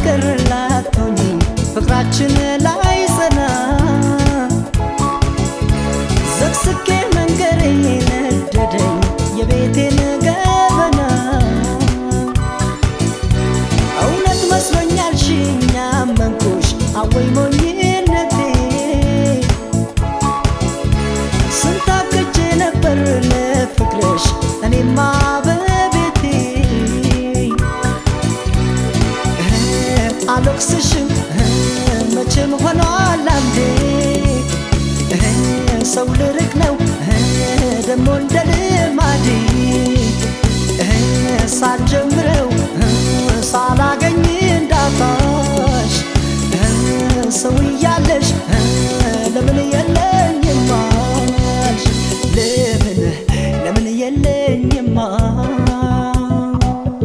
የማስቀርላት ሆኜ ፍቅራችን ላይ ጸና ዘቅዝቄ መንገሬ ነደደኝ የቤቴን ገበና እውነት መስሎኛል ሽኛ መንኩሽ አወይ ሞኝነቴ ስንታክቼ ነበር ለፍቅርሽ እኔማ በቤቴ አልወቅስሽ